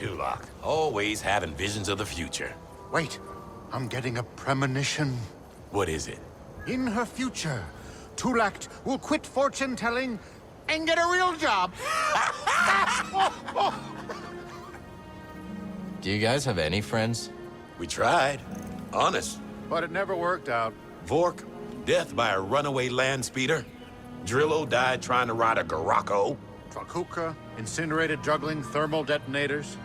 Tulok, always having visions of the future. Wait, I'm getting a premonition. What is it? In her future, Tulak will quit fortune-telling and get a real job. Do you guys have any friends? We tried. Honest. But it never worked out. Vork, death by a runaway land speeder. Drillo died trying to ride a Garako. Trakuka, incinerated juggling thermal detonators.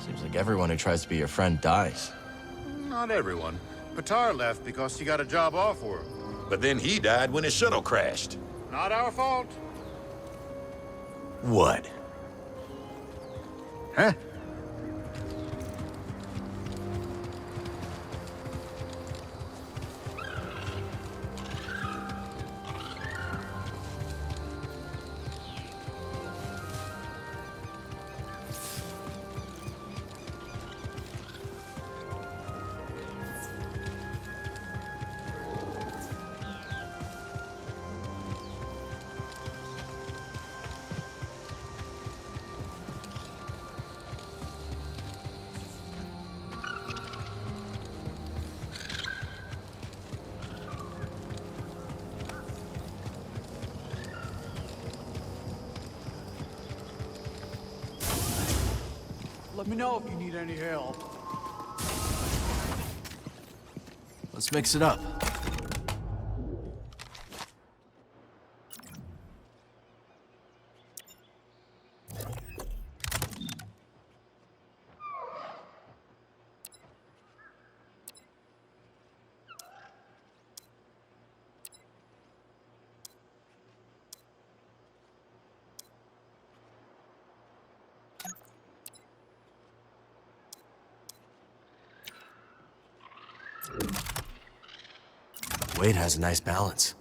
Seems like everyone who tries to be your friend dies. Not everyone. Patar left because he got a job off-world. But then he died when his shuttle crashed. Not our fault. What? Huh? Let me know if you need any help. Let's mix it up. Wade has a nice balance.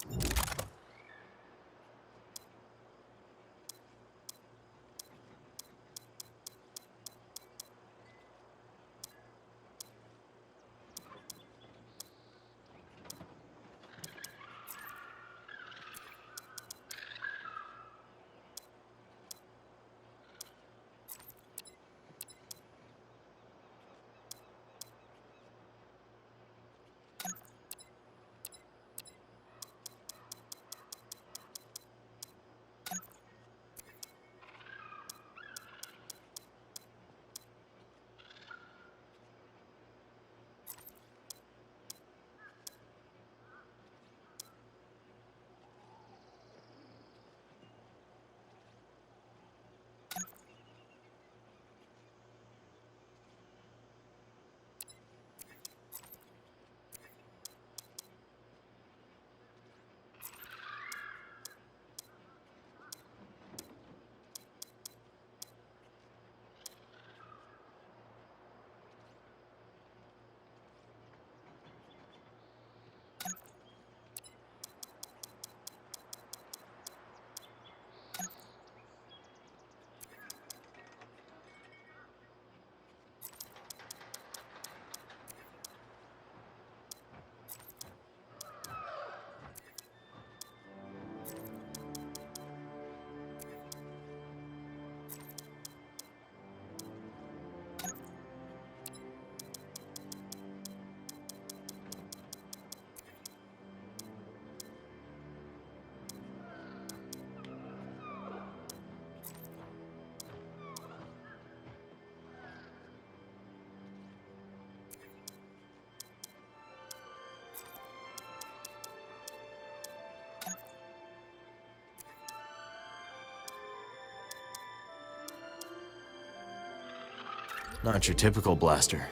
Not your typical blaster.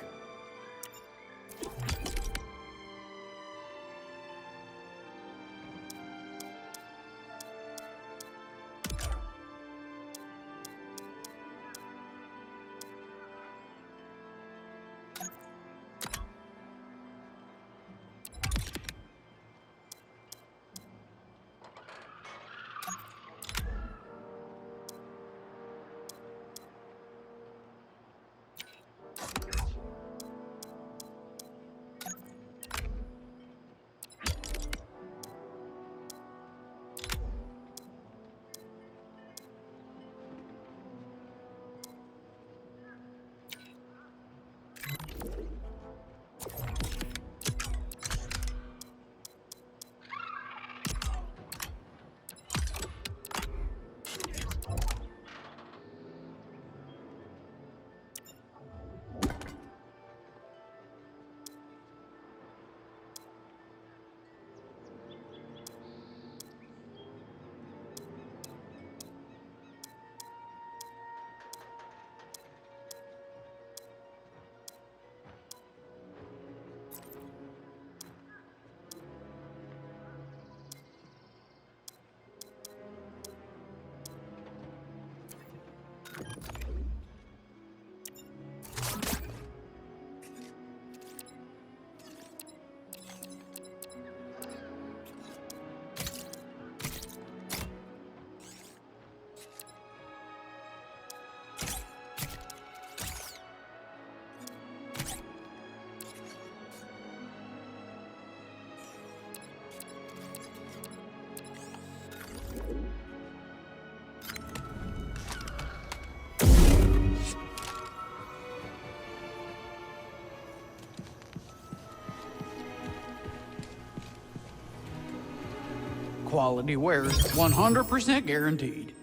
quality wares, 100% guaranteed.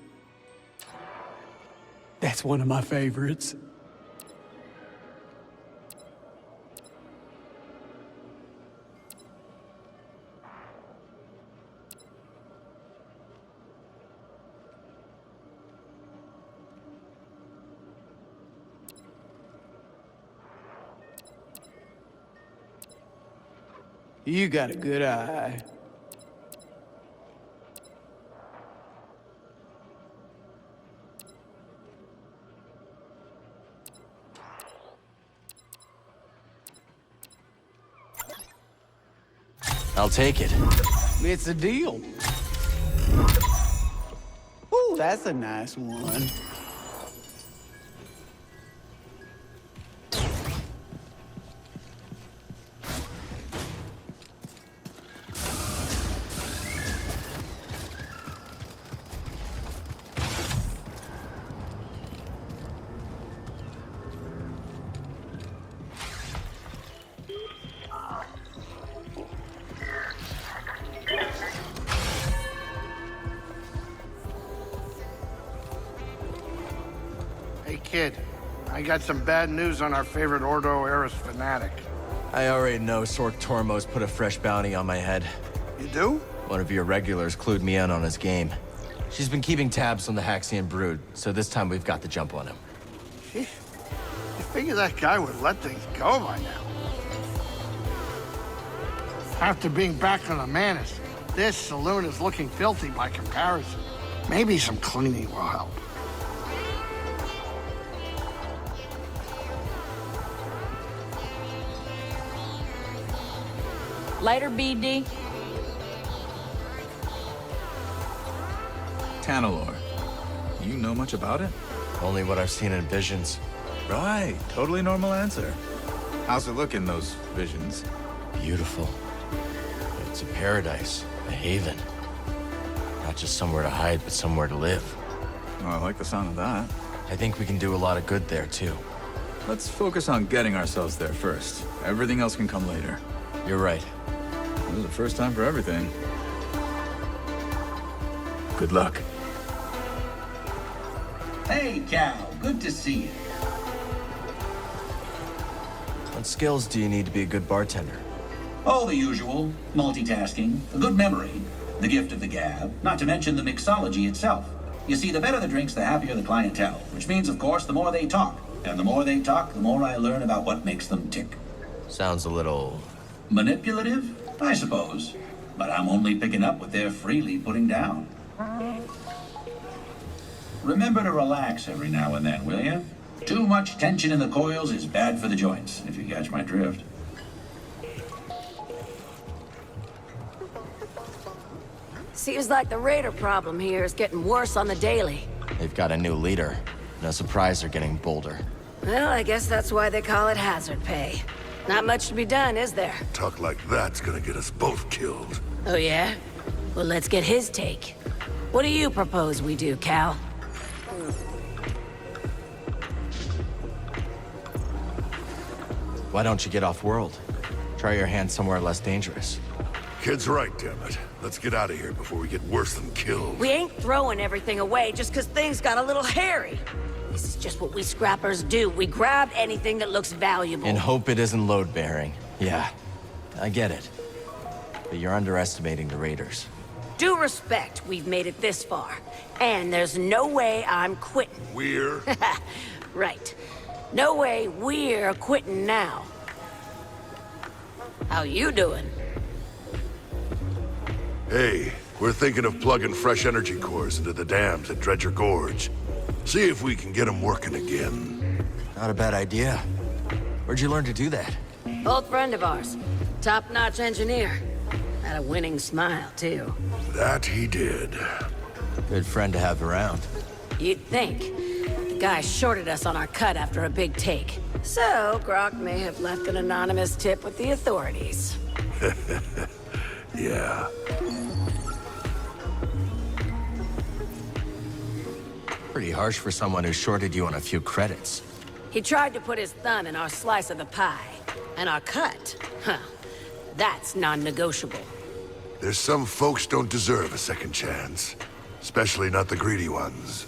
That's one of my favorites. You got a good eye. I'll take it. It's a deal. Ooh, that's a nice one. Hey, kid. I got some bad news on our favorite Ordo Eris fanatic. I already know Sork Tormos put a fresh bounty on my head. You do? One of your regulars clued me in on his game. She's been keeping tabs on the Haxian brood, so this time we've got the jump on him. Sheesh. You figure that guy would let things go by now. After being back on the Manus, this saloon is looking filthy by comparison. Maybe some cleaning will help. Later, BD. Tanalor. You know much about it? Only what I've seen in visions. Right. Totally normal answer. How's it look in those visions? Beautiful. It's a paradise, a haven. Not just somewhere to hide, but somewhere to live. Oh, I like the sound of that. I think we can do a lot of good there, too. Let's focus on getting ourselves there first. Everything else can come later. You're right. This is the first time for everything. Good luck. Hey, Cal. Good to see you. What skills do you need to be a good bartender? Oh, the usual. Multitasking, a good memory, the gift of the gab, not to mention the mixology itself. You see, the better the drinks, the happier the clientele, which means, of course, the more they talk. And the more they talk, the more I learn about what makes them tick. Sounds a little... Manipulative? I suppose. But I'm only picking up what they're freely putting down. Remember to relax every now and then, will you? Too much tension in the coils is bad for the joints, if you catch my drift. Seems like the raider problem here is getting worse on the daily. They've got a new leader. No surprise they're getting bolder. Well, I guess that's why they call it hazard pay. Not much to be done, is there? Talk like that's gonna get us both killed. Oh, yeah? Well, let's get his take. What do you propose we do, Cal? Why don't you get off-world? Try your hand somewhere less dangerous. Kid's right, damn it. Let's get out of here before we get worse than killed. We ain't throwing everything away just 'cause things got a little hairy. This is just what we scrappers do. We grab anything that looks valuable. And hope it isn't load-bearing. Yeah, I get it. But you're underestimating the raiders. Due respect, we've made it this far. And there's no way I'm quitting. We're... Right. No way we're quitting now. How you doing? Hey, we're thinking of plugging fresh energy cores into the dams at Dredger Gorge. See if we can get them working again. Not a bad idea. Where'd you learn to do that? Old friend of ours. Top-notch engineer. Had a winning smile, too. That he did. Good friend to have around. You'd think. The guy shorted us on our cut after a big take. So, Grok may have left an anonymous tip with the authorities. Yeah. Pretty harsh for someone who shorted you on a few credits. He tried to put his thumb in our slice of the pie. And our cut, huh, that's non-negotiable. There's some folks don't deserve a second chance. Especially not the greedy ones.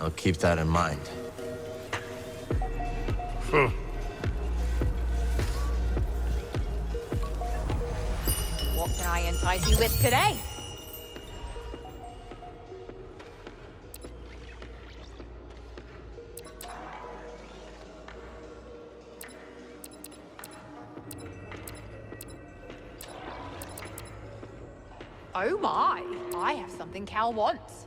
I'll keep that in mind. What can I entice you with today? Oh my, I have something Cal wants.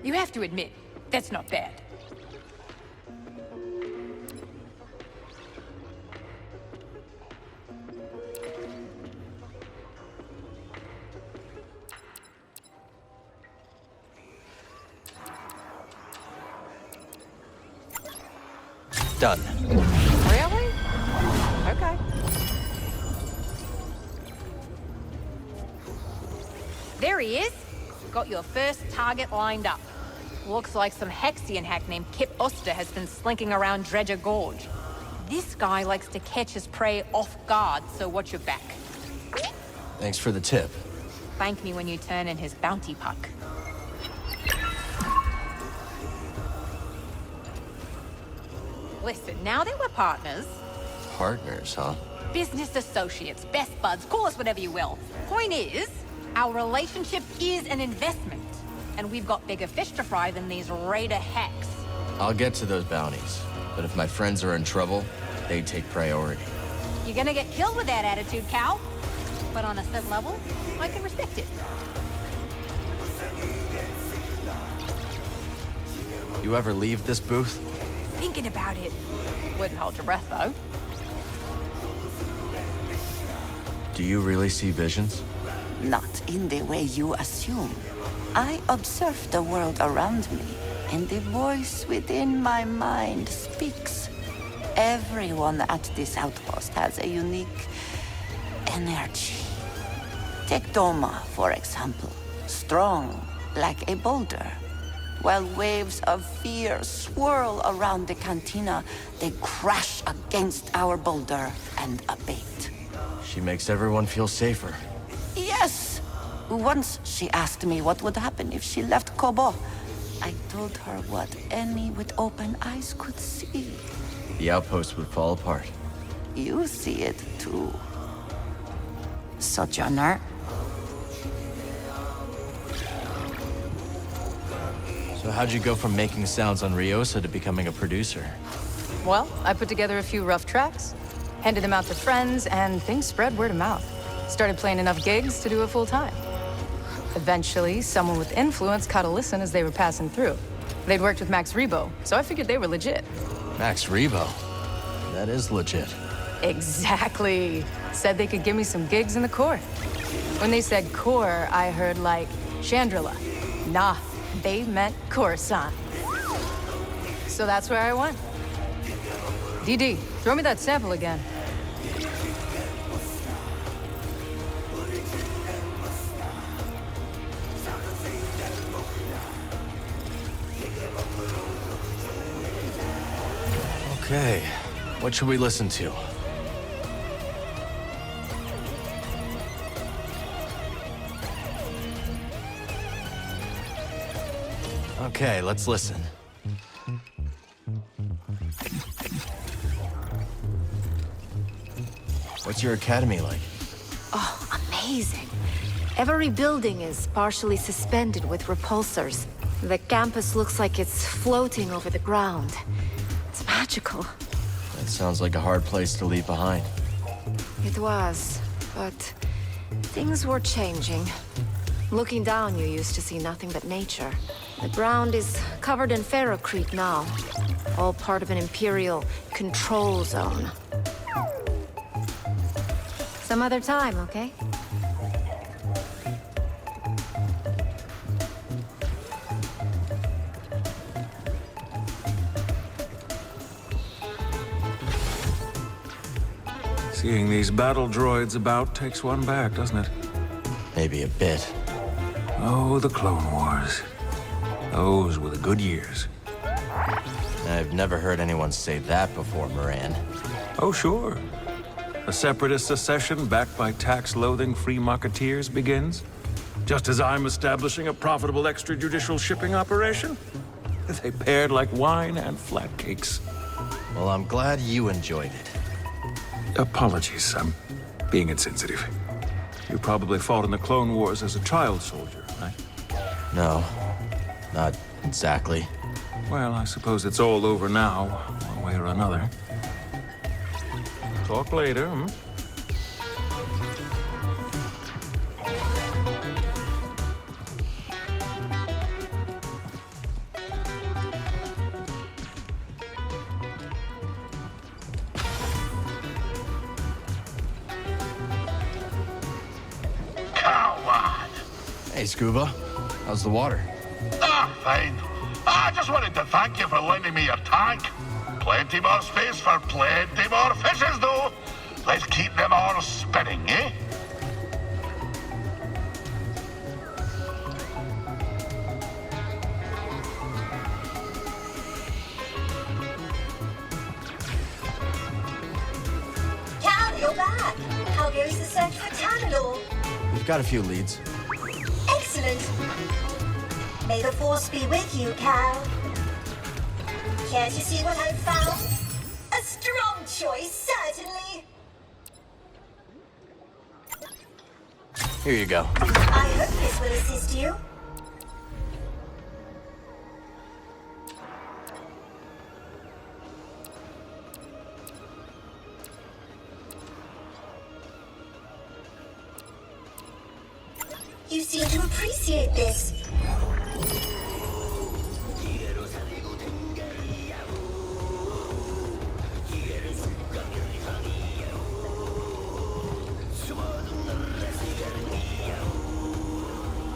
You have to admit, that's not bad. Done. Really? Okay. There he is. Got your first target lined up. Looks like some Hexian hack named Kip Oster has been slinking around Dredger Gorge. This guy likes to catch his prey off guard, so watch your back. Thanks for the tip. Thank me when you turn in his bounty puck. Listen, now that we're partners... Partners, huh? Business associates, best buds, call us whatever you will. Point is, our relationship is an investment. And we've got bigger fish to fry than these raider hacks. I'll get to those bounties. But if my friends are in trouble, they take priority. You're gonna get killed with that attitude, Cal. But on a certain level, I can respect it. You ever leave this booth? Thinking about it. Wouldn't hold your breath, though. Do you really see visions? Not in the way you assume. I observe the world around me, and the voice within my mind speaks. Everyone at this outpost has a unique energy. Take Doma, for example. Strong, like a boulder. While waves of fear swirl around the cantina, they crash against our boulder and abate. She makes everyone feel safer. Yes! Once she asked me what would happen if she left Koboh. I told her what any with open eyes could see. The outpost would fall apart. You see it too, Sojourner. So how'd you go from making sounds on Ryosa to becoming a producer? Well, I put together a few rough tracks, handed them out to friends, and things spread word of mouth. Started playing enough gigs to do it full time. Eventually, someone with influence caught a listen as they were passing through. They'd worked with Max Rebo, so I figured they were legit. Max Rebo? That is legit. Exactly. Said they could give me some gigs in the core. When they said core, I heard like Chandrila. Nah, they meant Coruscant. So that's where I went. DD, throw me that sample again. Okay, what should we listen to? Okay, let's listen. What's your academy like? Oh, amazing. Every building is partially suspended with repulsors. The campus looks like it's floating over the ground. It's magical. That sounds like a hard place to leave behind. It was, but things were changing. Looking down, you used to see nothing but nature. The ground is covered in ferrocrete now, all part of an Imperial control zone. Some other time, okay? Seeing these battle droids about takes one back, doesn't it? Maybe a bit. Oh, the Clone Wars. Those were the good years. I've never heard anyone say that before, Moran. Oh, sure. A separatist secession backed by tax-loathing free marketeers begins. Just as I'm establishing a profitable extrajudicial shipping operation. They paired like wine and flatcakes. Well, I'm glad you enjoyed it. Apologies, I'm being insensitive. You probably fought in the Clone Wars as a child soldier, right? No, not exactly. Well, I suppose it's all over now, one way or another. Talk later, hmm? Hey, Scuba. How's the water? Ah, fine. I just wanted to thank you for lending me your tank. Plenty more space for plenty more fishes, though. Let's keep them all spinning, eh? Cal, you're back. How goes the search for Tanalor? We've got a few leads. Excellent. May the Force be with you, Cal. Care to see what I've found? A strong choice, certainly. Here you go. I hope this will assist you. You seem to appreciate this.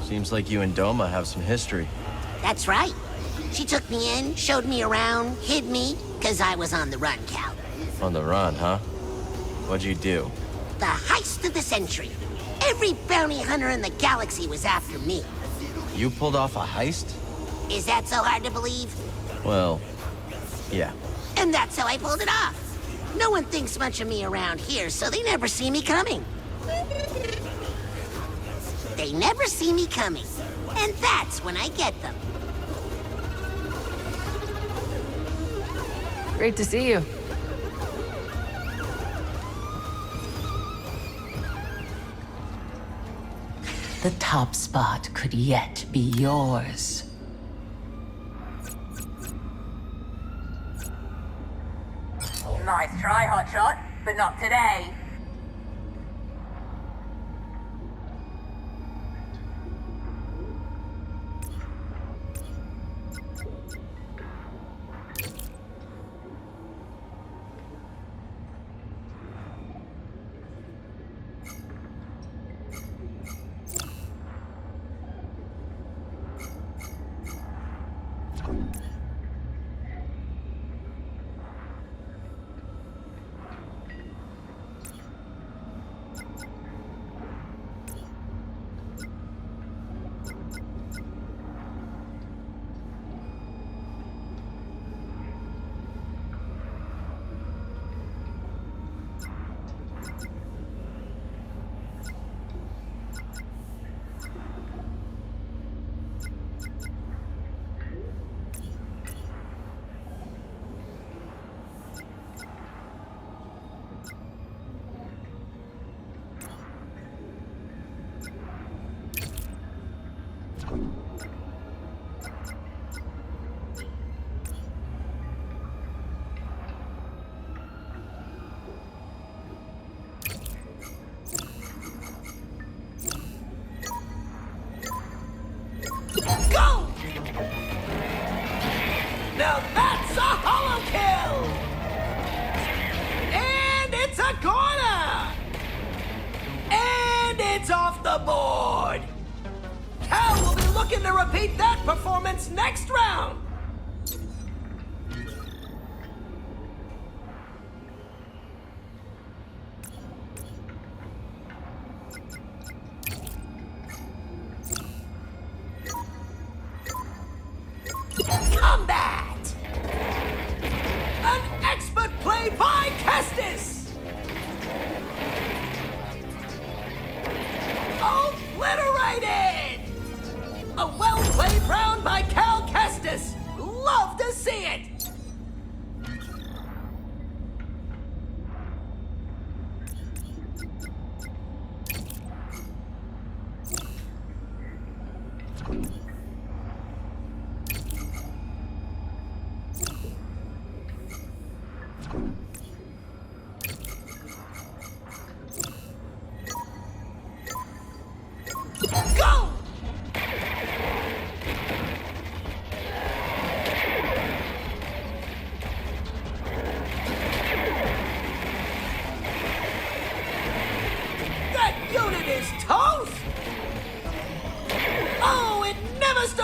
Seems like you and Doma have some history. That's right. She took me in, showed me around, hid me, because I was on the run, Cal. On the run, huh? What'd you do? The heist of the century. Every bounty hunter in the galaxy was after me. You pulled off a heist? Is that so hard to believe? Well, yeah. And that's how I pulled it off. No one thinks much of me around here, so they never see me coming. They never see me coming. And that's when I get them. Great to see you. The top spot could yet be yours. Nice try, Hotshot, but not today. Go! Now that's a holo kill! And it's a corner! And it's off the board! Cal will be looking to repeat that performance next round!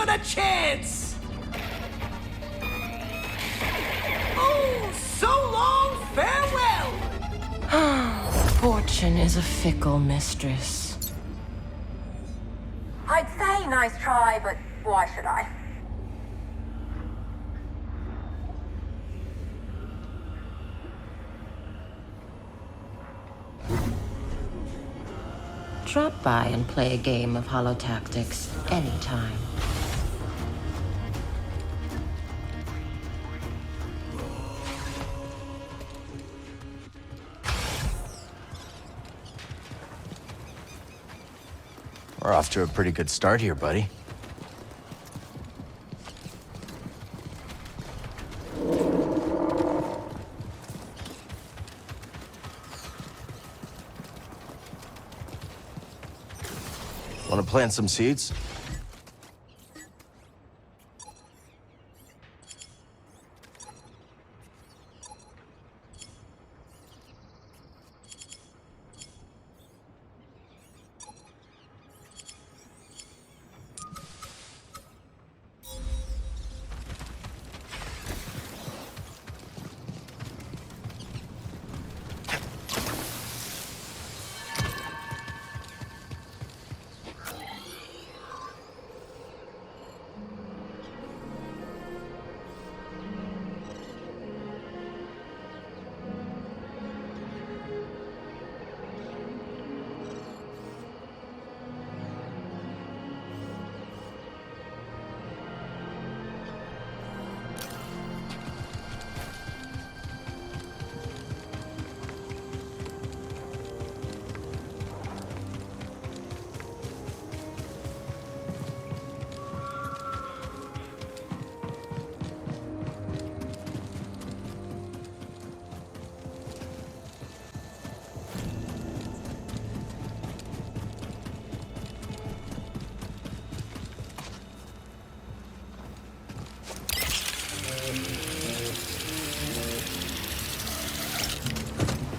stood a chance! Oh, so long, farewell! Fortune is a fickle mistress. I'd say nice try, but why should I? Drop by and play a game of holotactics anytime. We're off to a pretty good start here, buddy. Want to plant some seeds?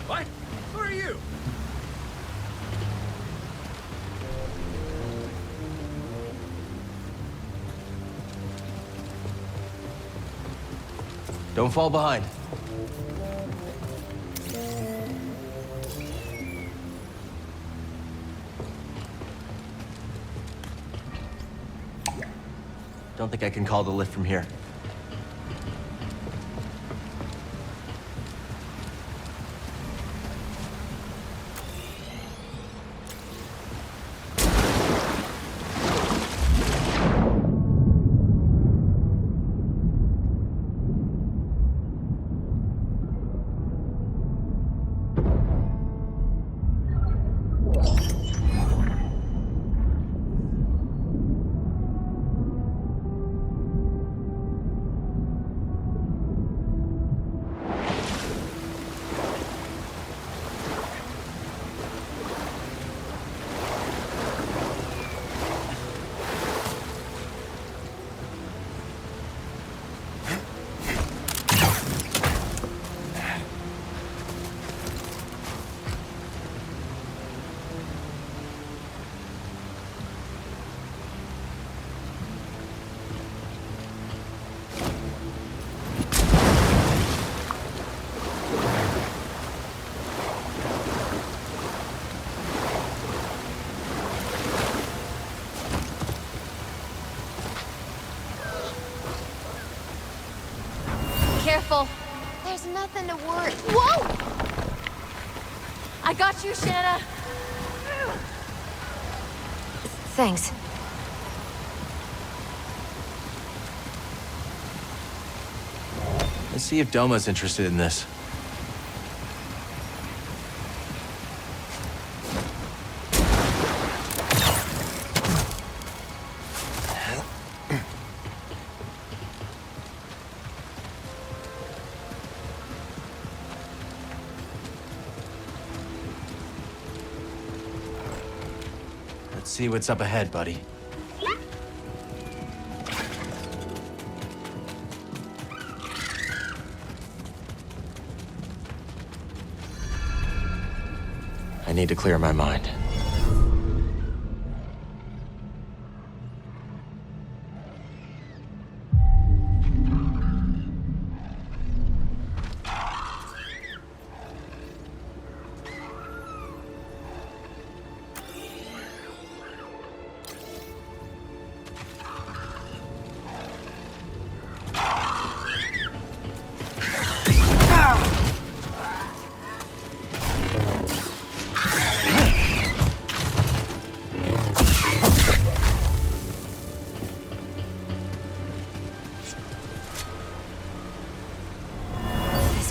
What? Who are you? Don't fall behind. Don't think I can call the lift from here. Careful. There's nothing to worry. Whoa! I got you, Shanna. Thanks. Let's see if Doma's interested in this. Let's see what's up ahead, buddy. I need to clear my mind.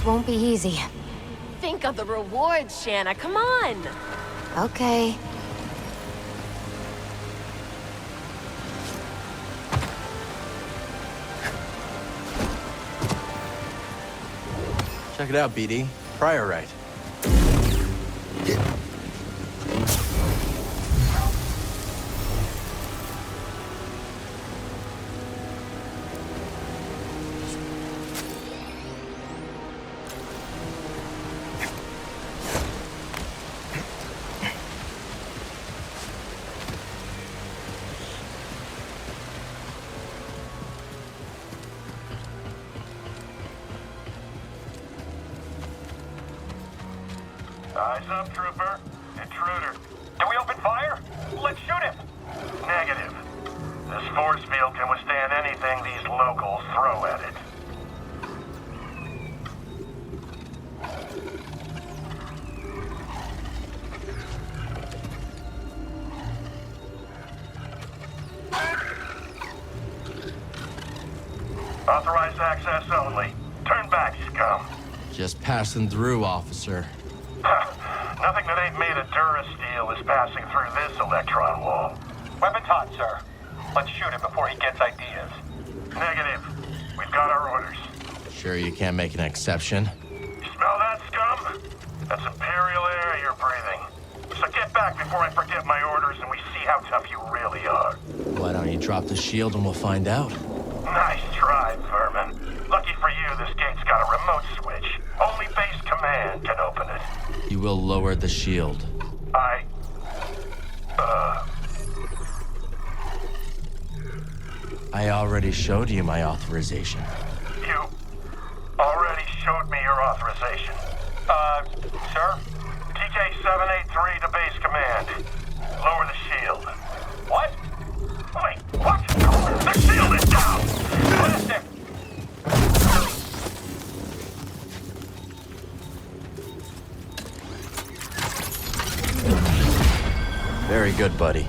This won't be easy. Think of the rewards, Shanna. Come on. Okay. Check it out, BD. Prior right. Eyes up, trooper. Intruder. Can we open fire? Let's shoot him. Negative. This force field can withstand anything these locals throw at it. Authorized access only. Turn back, scum. Just passing through, officer. Nothing that ain't made of Durasteel is passing through this electron wall. Weapons hot, sir. Let's shoot him before he gets ideas. Negative. We've got our orders. Sure you can't make an exception? You smell that, scum? That's Imperial air you're breathing. So get back before I forget my orders and we see how tough you really are. Why don't you drop the shield and we'll find out? Nice try, vermin. Lucky for you, this gate's got a remote switch. Only base command can open it. You will lower the shield. I already showed you my authorization. You already showed me your authorization. Sir? TK-783 to base command. Lower the shield. What? Wait, what? The shield is down! Blast him! Very good, buddy.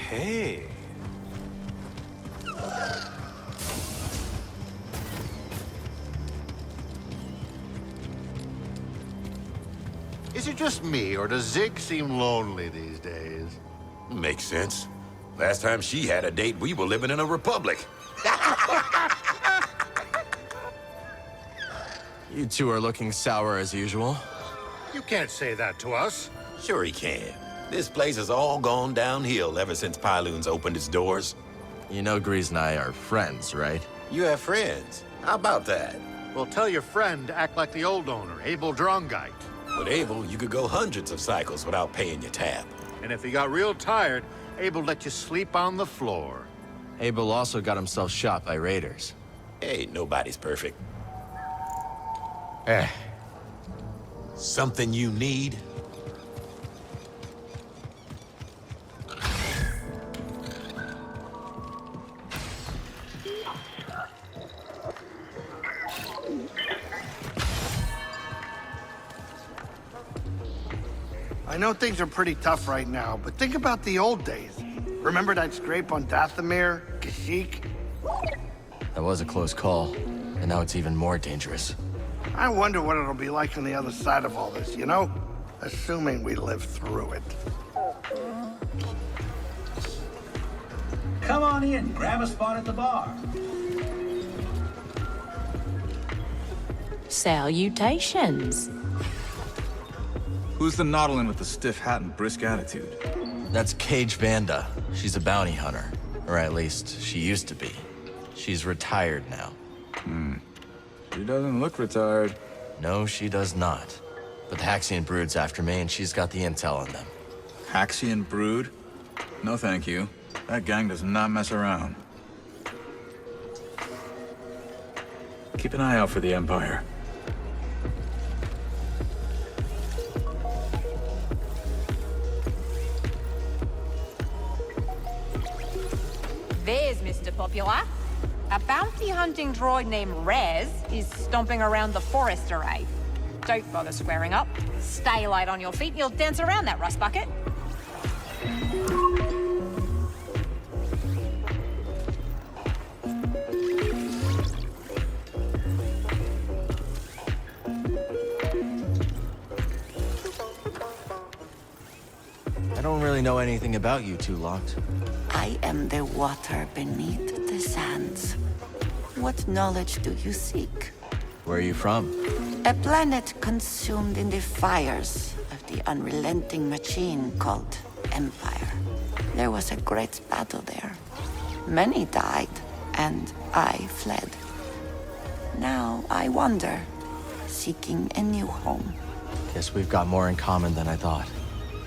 Okay. Is it just me, or does Zig seem lonely these days? Makes sense. Last time she had a date, we were living in a republic. You two are looking sour as usual. You can't say that to us. Sure he can. This place has all gone downhill ever since Pyloon's opened its doors. You know Grease and I are friends, right? You have friends. How about that? Well, tell your friend to act like the old owner, Abel Drongite. With Abel, you could go hundreds of cycles without paying your tab. And if he got real tired, Abel let you sleep on the floor. Abel also got himself shot by raiders. Hey, nobody's perfect. Eh. Something you need? I know things are pretty tough right now, but think about the old days. Remember that scrape on Dathomir, Kashyyyk? That was a close call, and now it's even more dangerous. I wonder what it'll be like on the other side of all this, you know? Assuming we live through it. Come on in, grab a spot at the bar. Salutations. Who's the nautilin with the stiff hat and brisk attitude? That's Cage Vanda. She's a bounty hunter. Or at least, she used to be. She's retired now. She doesn't look retired. No, she does not. But the Haxian Brood's after me, and she's got the intel on them. Haxian Brood? No thank you. That gang does not mess around. Keep an eye out for the Empire. There's Mr. Popular. A bounty hunting droid named Rez is stomping around the forest array. Don't bother squaring up. Stay light on your feet and you'll dance around that rust bucket. I don't really know anything about you two, Locked. I am the water beneath the sands. What knowledge do you seek? Where are you from? A planet consumed in the fires of the unrelenting machine called Empire. There was a great battle there. Many died, and I fled. Now I wander, seeking a new home. Guess we've got more in common than I thought.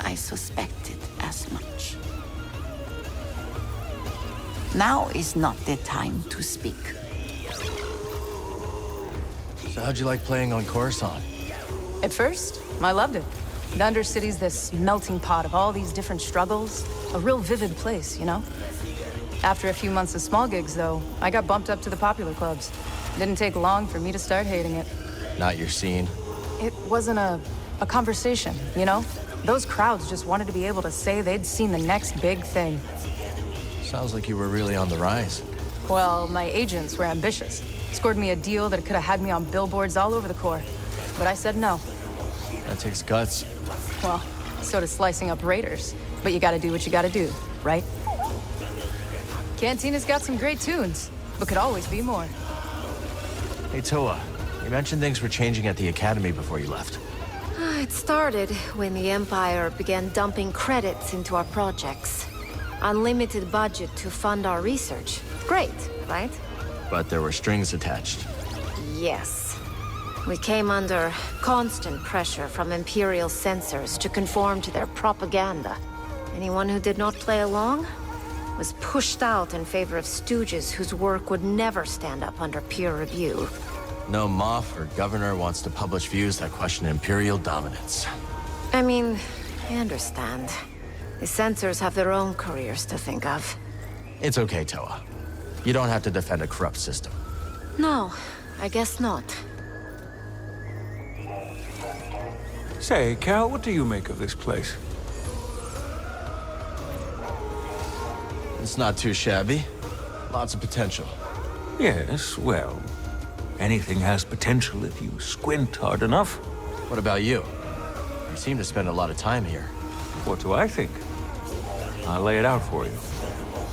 I suspected as much. Now is not the time to speak. So how'd you like playing on Coruscant? At first, I loved it. The Undercity's this melting pot of all these different struggles. A real vivid place, you know? After a few months of small gigs, though, I got bumped up to the popular clubs. Didn't take long for me to start hating it. Not your scene? It wasn't a conversation, you know? Those crowds just wanted to be able to say they'd seen the next big thing. Sounds like you were really on the rise. Well, my agents were ambitious. Scored me a deal that could have had me on billboards all over the Corps. But I said no. That takes guts. Well, so does slicing up raiders. But you gotta do what you gotta do, right? Cantina's got some great tunes, but could always be more. Hey, Toa. You mentioned things were changing at the Academy before you left. It started when the Empire began dumping credits into our projects. Unlimited budget to fund our research. Great, right? But there were strings attached. Yes. We came under constant pressure from Imperial censors to conform to their propaganda. Anyone who did not play along was pushed out in favor of stooges whose work would never stand up under peer review. No Moff or Governor wants to publish views that question Imperial dominance. I mean, I understand. The censors have their own careers to think of. It's okay, Toa. You don't have to defend a corrupt system. No, I guess not. Say, Cal, what do you make of this place? It's not too shabby. Lots of potential. Yes, well, anything has potential if you squint hard enough. What about you? You seem to spend a lot of time here. What do I think? I'll lay it out for you.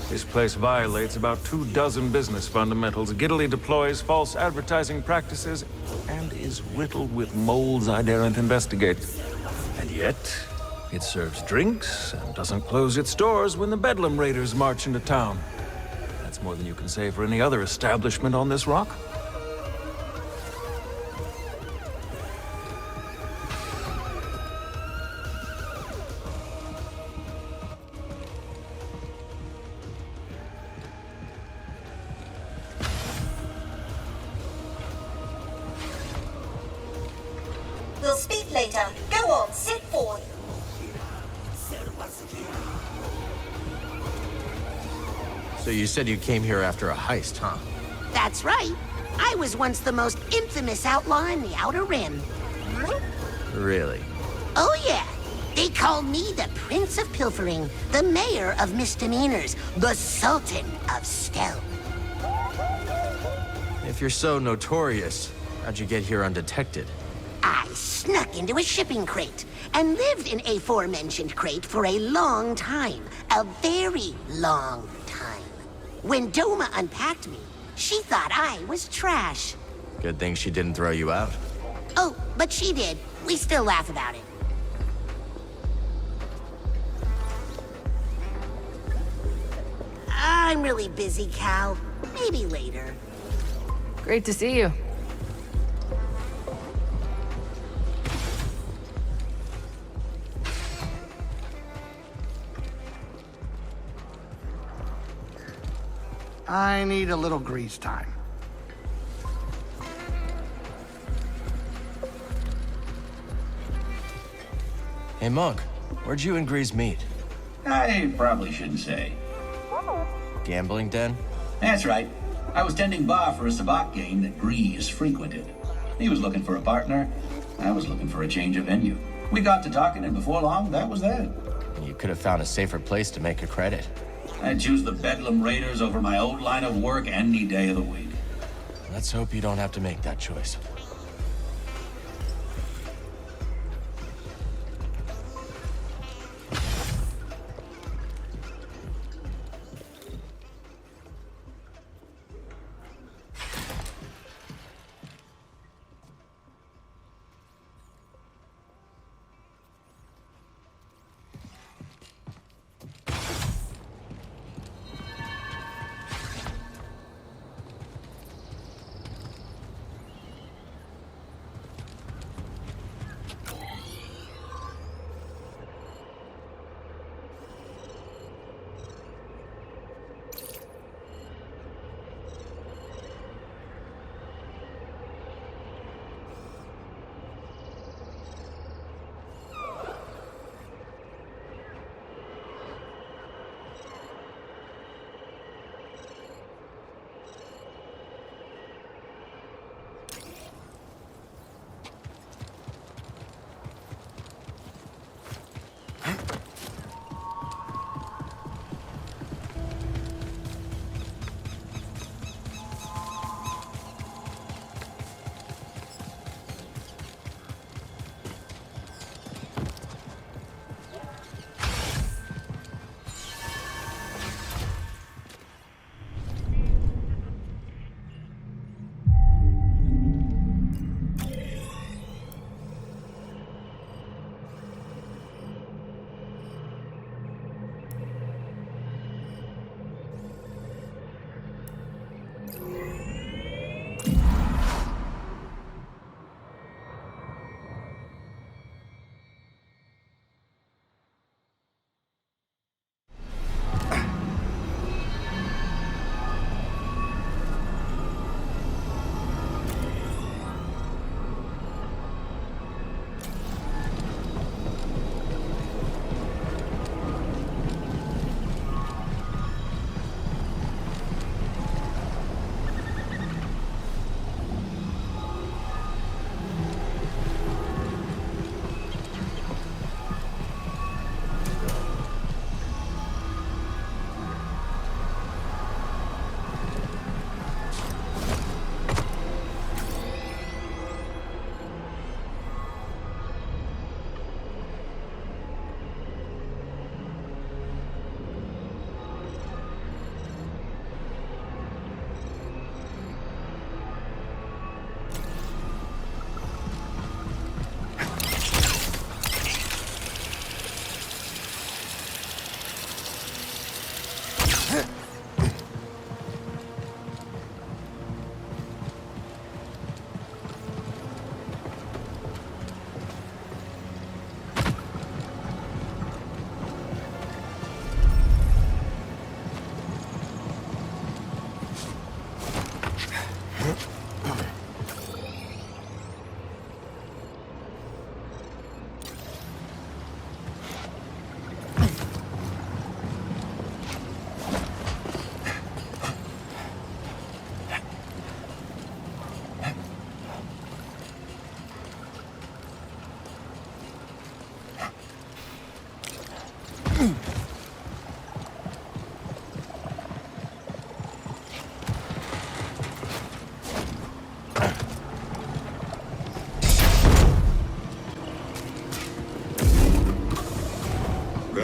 This place violates about 24 business fundamentals, giddily deploys false advertising practices, and is riddled with moles I daren't investigate. And yet, it serves drinks and doesn't close its doors when the Bedlam Raiders march into town. That's more than you can say for any other establishment on this rock. We'll speak later. Go on, sit forward. So you said you came here after a heist, huh? That's right. I was once the most infamous outlaw in the Outer Rim. Really? Oh, yeah. They call me the Prince of Pilfering, the Mayor of Misdemeanors, the Sultan of Stealth. If you're so notorious, how'd you get here undetected? I snuck into a shipping crate and lived in a aforementioned crate for a long time. A very long time. When Doma unpacked me, she thought I was trash. Good thing she didn't throw you out. Oh, but she did. We still laugh about it. I'm really busy, Cal. Maybe later. Great to see you. I need a little grease time. Hey, Monk, where'd you and Grease meet? I probably shouldn't say. Gambling den? That's right. I was tending bar for a sabacc game that Grease frequented. He was looking for a partner. I was looking for a change of venue. We got to talking, and before long, that was that. You could have found a safer place to make a credit. I'd choose the Bedlam Raiders over my old line of work any day of the week. Let's hope you don't have to make that choice.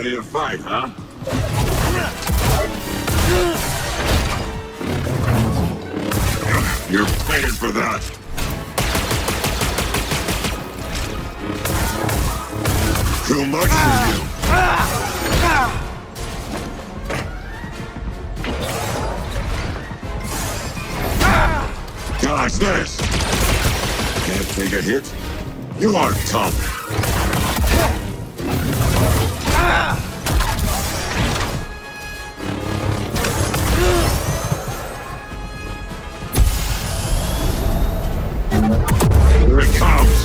Ready to fight, huh? You're paying for that. Too much for you. Dodge this! Can't take a hit? You are tough. Here it comes!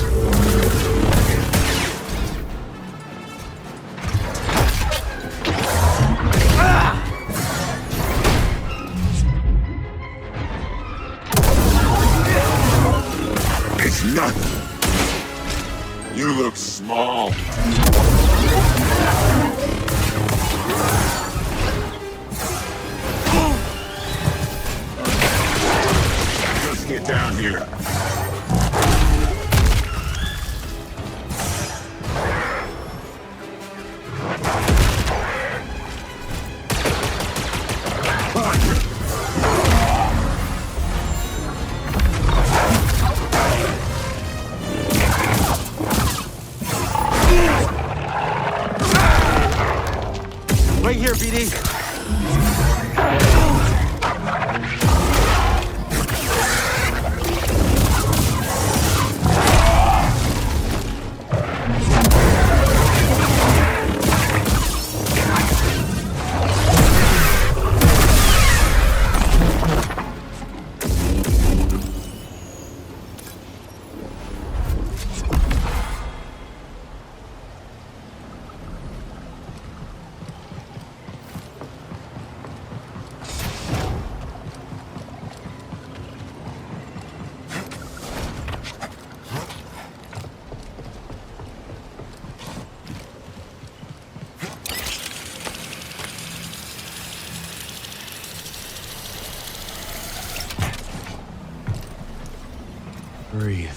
It's nothing. You look small. Just get down here. Right here, BD. Breathe.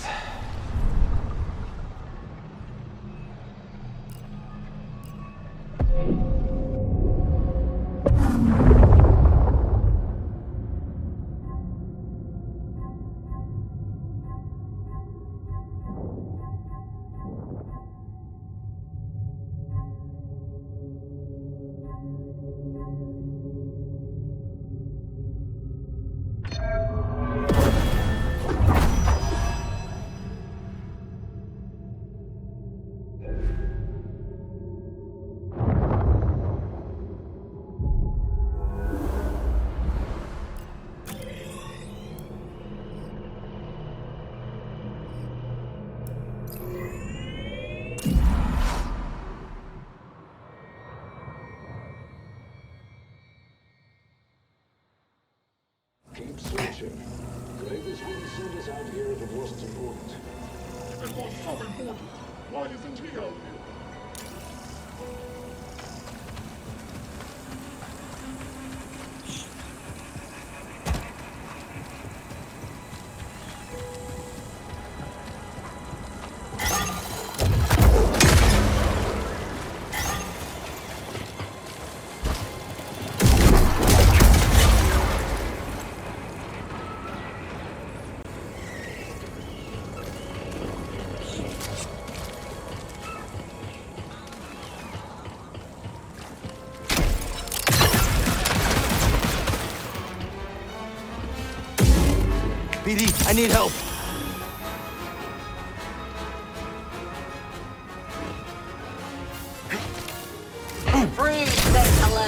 Keep searching. Gravis will send us out here if it wasn't important. If it was so important, why isn't he out here? BD, I need help. Freeze, say hello.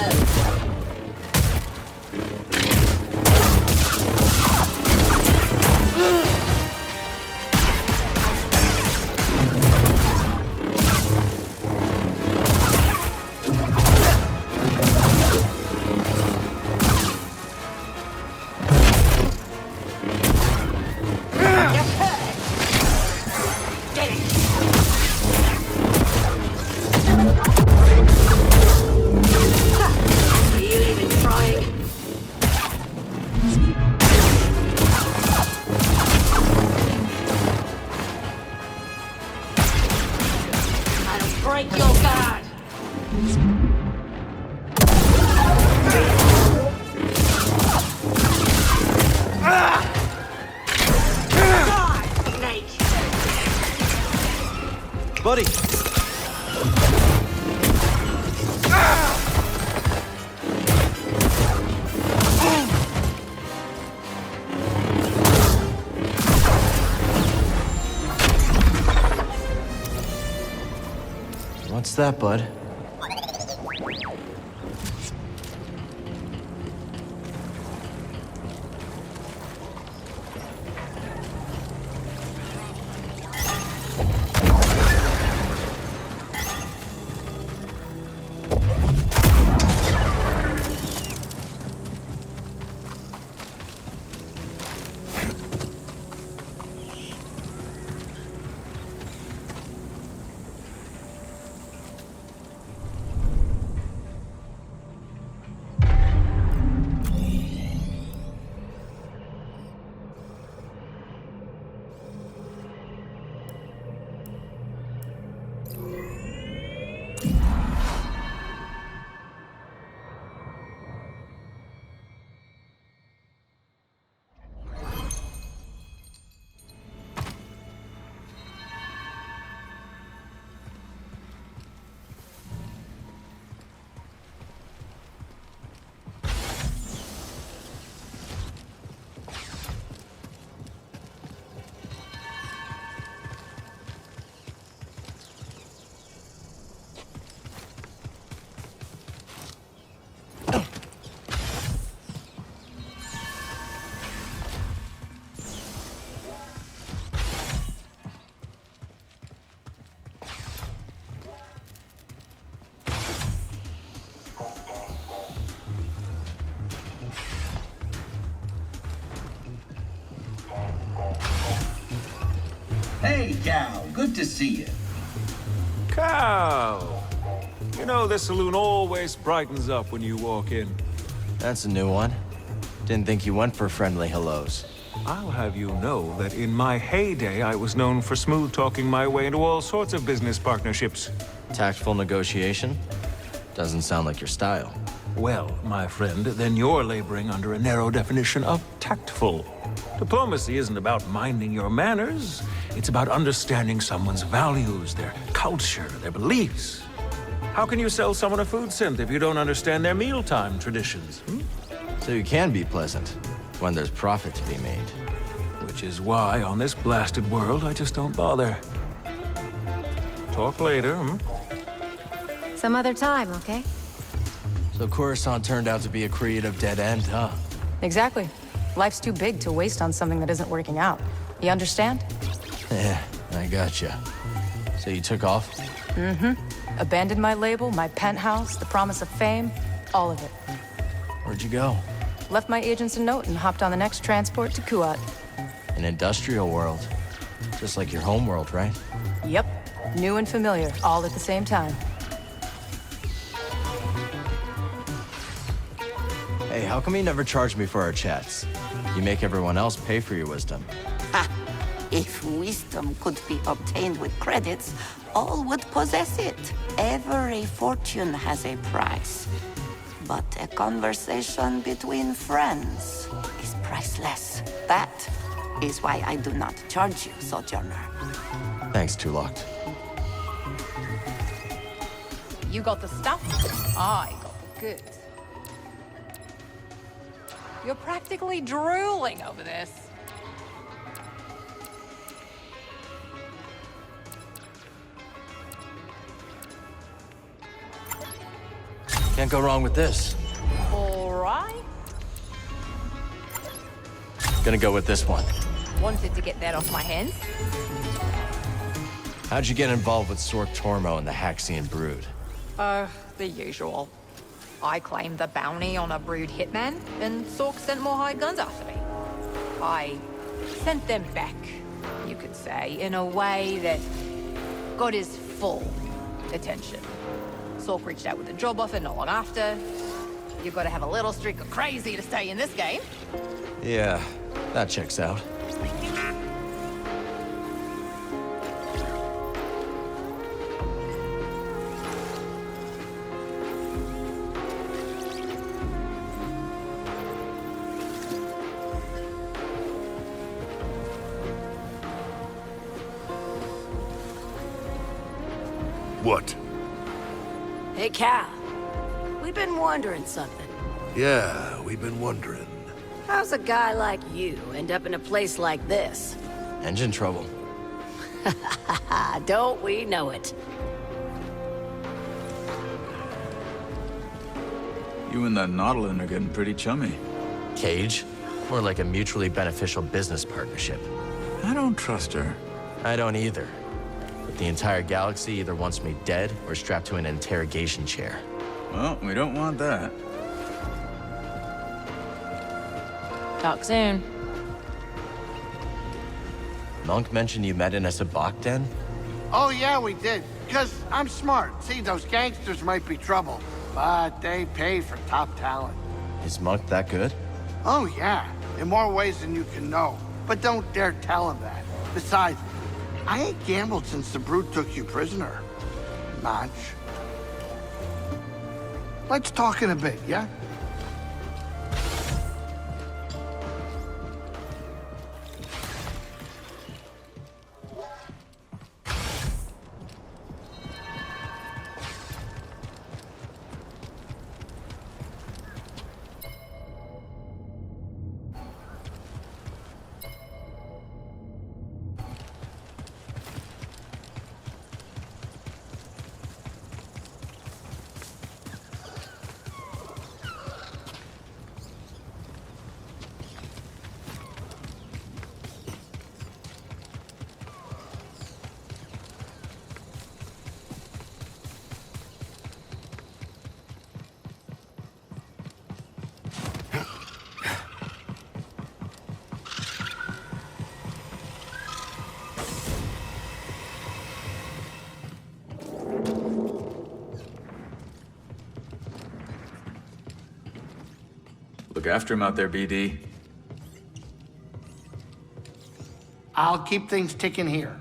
buddy. What's that, bud? Hey, Cal. Good to see you. Cow! You know, this saloon always brightens up when you walk in. That's a new one. Didn't think you went for friendly hellos. I'll have you know that in my heyday, I was known for smooth-talking my way into all sorts of business partnerships. Tactful negotiation? Doesn't sound like your style. Well, my friend, then you're laboring under a narrow definition of tactful. Diplomacy isn't about minding your manners. It's about understanding someone's values, their culture, their beliefs. How can you sell someone a food scent if you don't understand their mealtime traditions? So you can be pleasant when there's profit to be made. Which is why, on this blasted world, I just don't bother. Talk later, Some other time, okay? So Coruscant turned out to be a creative dead end, huh? Exactly. Life's too big to waste on something that isn't working out. You understand? Yeah, I gotcha. So you took off? Mm-hmm. Abandoned my label, my penthouse, the promise of fame, all of it. Where'd you go? Left my agents a note and hopped on the next transport to Kuat. An industrial world. Just like your home world, right? Yep. New and familiar, all at the same time. Hey, how come you never charge me for our chats? You make everyone else pay for your wisdom. Ha! If wisdom could be obtained with credits, all would possess it. Every fortune has a price. But a conversation between friends is priceless. That is why I do not charge you, Sojourner. Thanks, Tulok. You got the stuff, I got the goods. You're practically drooling over this. Can't go wrong with this. All right. Gonna go with this one. Wanted to get that off my hands. How'd you get involved with Sork Tormo and the Haxian Brood? The usual. I claimed the bounty on a Brood hitman, and Sork sent more hired guns after me. I sent them back, you could say, in a way that got his full attention. Sork reached out with a job offer not long after. You've got to have a little streak of crazy to stay in this game. Yeah, that checks out. What? Hey, Cal. We've been wondering something. Yeah, we've been wondering. How's a guy like you end up in a place like this? Engine trouble. Don't we know it? You and that Nautilin are getting pretty chummy. Cage? More like a mutually beneficial business partnership. I don't trust her. I don't either. But the entire galaxy either wants me dead or strapped to an interrogation chair. Well, we don't want that. Talk soon. Monk mentioned you met in a sabacc den? Oh, yeah, we did. Because I'm smart. See, those gangsters might be trouble, but they pay for top talent. Is Monk that good? Oh, yeah. In more ways than you can know. But don't dare tell him that. Besides, I ain't gambled since the Brute took you prisoner. Much. Let's talk in a bit, yeah? Look after him out there, BD. I'll keep things ticking here.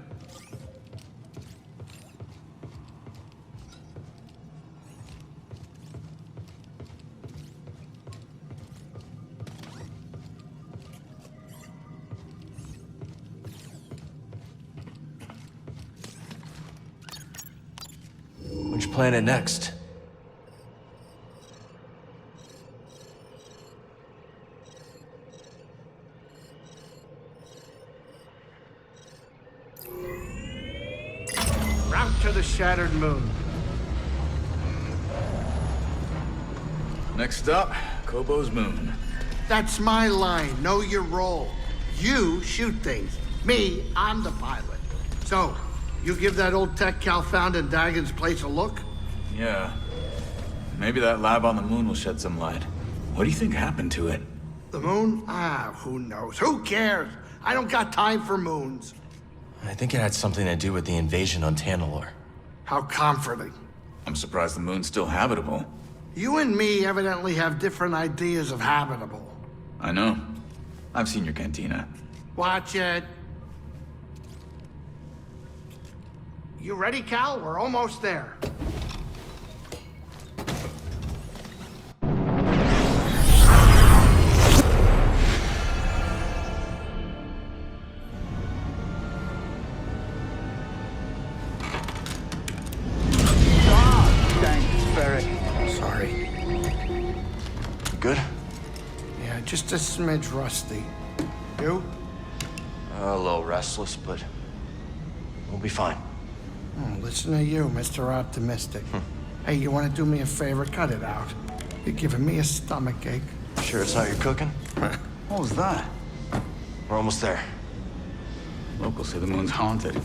Which planet next? Route to the Shattered Moon. Next up, Koboh's moon. That's my line. Know your role. You shoot things. Me, I'm the pilot. So, you give that old tech Cal found in Dagon's place a look? Yeah. Maybe that lab on the moon will shed some light. What do you think happened to it? The moon? Ah, who knows? Who cares? I don't got time for moons. I think it had something to do with the invasion on Tanalorr. How comforting. I'm surprised the moon's still habitable. You and me evidently have different ideas of habitable. I know. I've seen your cantina. Watch it. You ready, Cal? We're almost there. Sorry. Good? Yeah, just a smidge rusty. You? A little restless, but we'll be fine. Oh, listen to you, Mr. Optimistic. Hey, you want to do me a favor? Cut it out. You're giving me a stomachache. Sure it's not your cooking? What was that? We're almost there. Locals say the moon's haunted.